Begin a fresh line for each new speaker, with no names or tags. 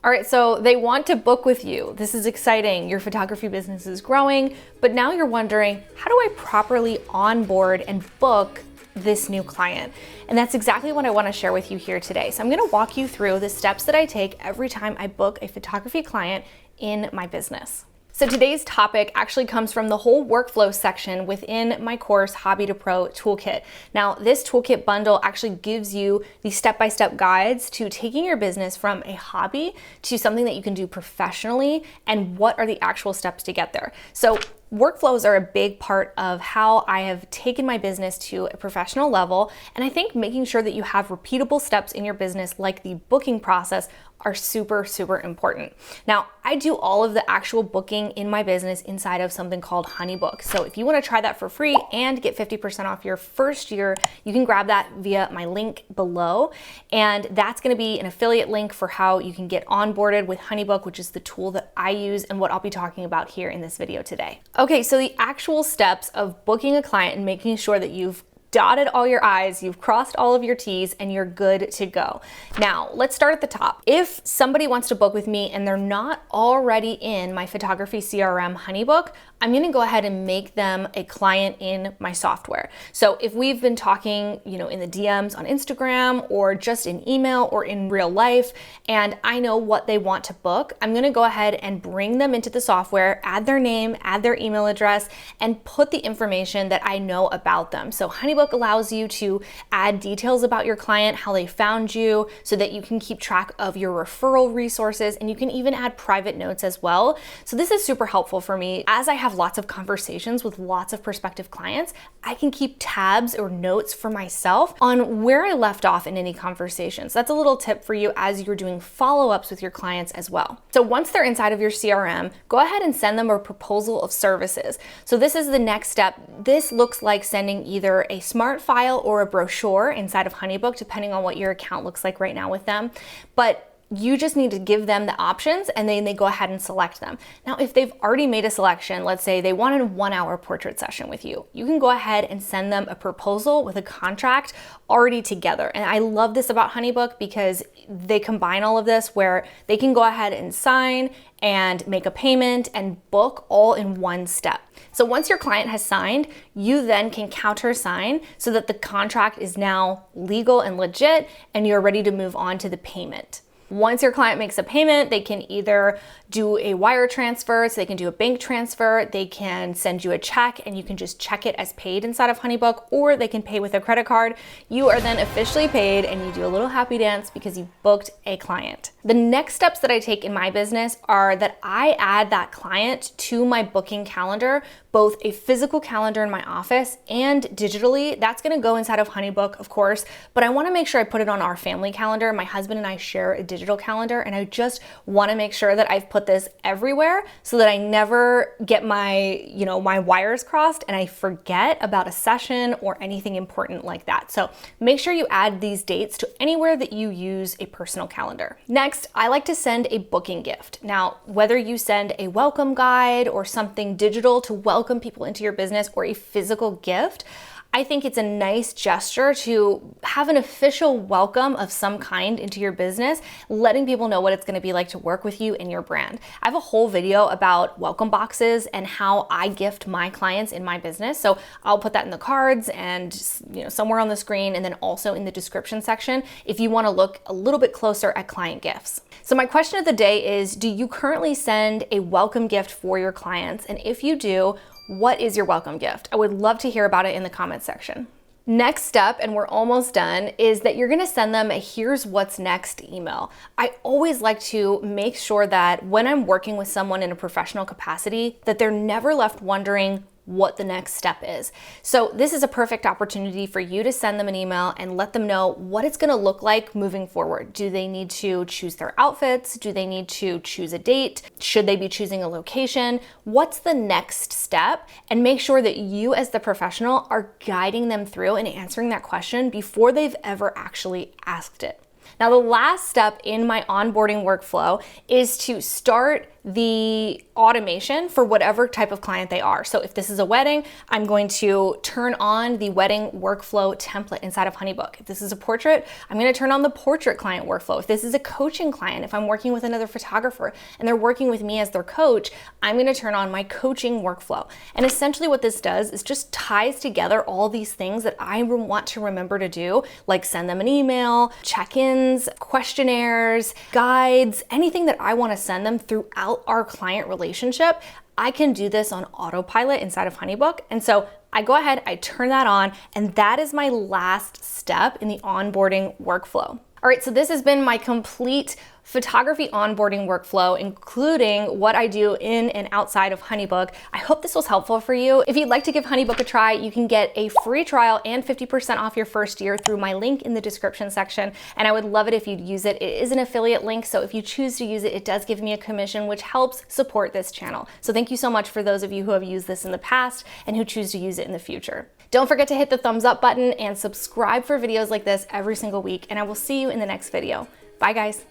All right, so they want to book with you. This is exciting. Your photography business is growing, but now you're wondering, how do I properly onboard and book this new client? And that's exactly what I want to share with you here today. So I'm going to walk you through the steps that I take every time I book a photography client in my business. So today's topic actually comes from the whole workflow section within my course, Hobby to Pro Toolkit. Now, this toolkit bundle actually gives you the step-by-step guides to taking your business from a hobby to something that you can do professionally, and what are the actual steps to get there. So workflows are a big part of how I have taken my business to a professional level. And I think making sure that you have repeatable steps in your business, like the booking process, are super, super important. Now, I do all of the actual booking in my business inside of something called Honeybook. So if you want to try that for free and get 50% off your first year, you can grab that via my link below. And that's going to be an affiliate link for how you can get onboarded with Honeybook, which is the tool that I use and what I'll be talking about here in this video today. Okay, so the actual steps of booking a client and making sure that you've dotted all your I's, you've crossed all of your T's, and you're good to go. Now, let's start at the top. If somebody wants to book with me and they're not already in my photography CRM Honeybook, I'm gonna go ahead and make them a client in my software. So if we've been talking, in the DMs on Instagram or just in email or in real life, and I know what they want to book, I'm gonna go ahead and bring them into the software, add their name, add their email address, and put the information that I know about them. So Honeybook allows you to add details about your client, how they found you, so that you can keep track of your referral resources, and you can even add private notes as well. So this is super helpful for me. As I have lots of conversations with lots of prospective clients, I can keep tabs or notes for myself on where I left off in any conversations. That's a little tip for you as you're doing follow-ups with your clients as well. So once they're inside of your CRM, go ahead and send them a proposal of services. So this is the next step. This looks like sending either a smart file or a brochure inside of Honeybook, depending on what your account looks like right now with them. But you just need to give them the options, and then they go ahead and select them. Now, if they've already made a selection, let's say they wanted a 1-hour portrait session with you, you can go ahead and send them a proposal with a contract already together. And I love this about Honeybook because they combine all of this where they can go ahead and sign and make a payment and book all in one step. So once your client has signed, you then can countersign so that the contract is now legal and legit, and you're ready to move on to the payment. Once your client makes a payment, they can either do a wire transfer, so they can do a bank transfer, they can send you a check and you can just check it as paid inside of Honeybook, or they can pay with a credit card. You are then officially paid and you do a little happy dance because you booked a client. The next steps that I take in my business are that I add that client to my booking calendar, both a physical calendar in my office and digitally. That's gonna go inside of Honeybook, of course, but I wanna make sure I put it on our family calendar. My husband and I share a digital calendar, and I just wanna make sure that I've put this everywhere so that I never get my wires crossed and I forget about a session or anything important like that. So make sure you add these dates to anywhere that you use a personal calendar. Next, I like to send a booking gift. Now, whether you send a welcome guide or something digital to welcome people into your business, or a physical gift, I think it's a nice gesture to have an official welcome of some kind into your business, letting people know what it's going to be like to work with you and your brand. I have a whole video about welcome boxes and how I gift my clients in my business. So I'll put that in the cards and somewhere on the screen, and then also in the description section if you want to look a little bit closer at client gifts. So my question of the day is, do you currently send a welcome gift for your clients? And if you do, what is your welcome gift? I would love to hear about it in the comments section. Next step, and we're almost done, is that you're gonna send them a here's what's next email. I always like to make sure that when I'm working with someone in a professional capacity, that they're never left wondering what the next step is. So this is a perfect opportunity for you to send them an email and let them know what it's gonna look like moving forward. Do they need to choose their outfits? Do they need to choose a date? Should they be choosing a location? What's the next step? And make sure that you as the professional are guiding them through and answering that question before they've ever actually asked it. Now, the last step in my onboarding workflow is to start the automation for whatever type of client they are. So if this is a wedding, I'm going to turn on the wedding workflow template inside of Honeybook. If this is a portrait, I'm going to turn on the portrait client workflow. If this is a coaching client, if I'm working with another photographer and they're working with me as their coach, I'm going to turn on my coaching workflow. And essentially what this does is just ties together all these things that I want to remember to do, like send them an email, check-ins, questionnaires, guides, anything that I want to send them throughout our client relationship. I can do this on autopilot inside of Honeybook. And so I go ahead, I turn that on, and that is my last step in the onboarding workflow. All right, so this has been my complete photography onboarding workflow, including what I do in and outside of Honeybook. I hope this was helpful for you. If you'd like to give Honeybook a try, you can get a free trial and 50% off your first year through my link in the description section. And I would love it if you'd use it. It is an affiliate link, so if you choose to use it, it does give me a commission, which helps support this channel. So thank you so much for those of you who have used this in the past and who choose to use it in the future. Don't forget to hit the thumbs up button and subscribe for videos like this every single week, and I will see you in the next video. Bye, guys.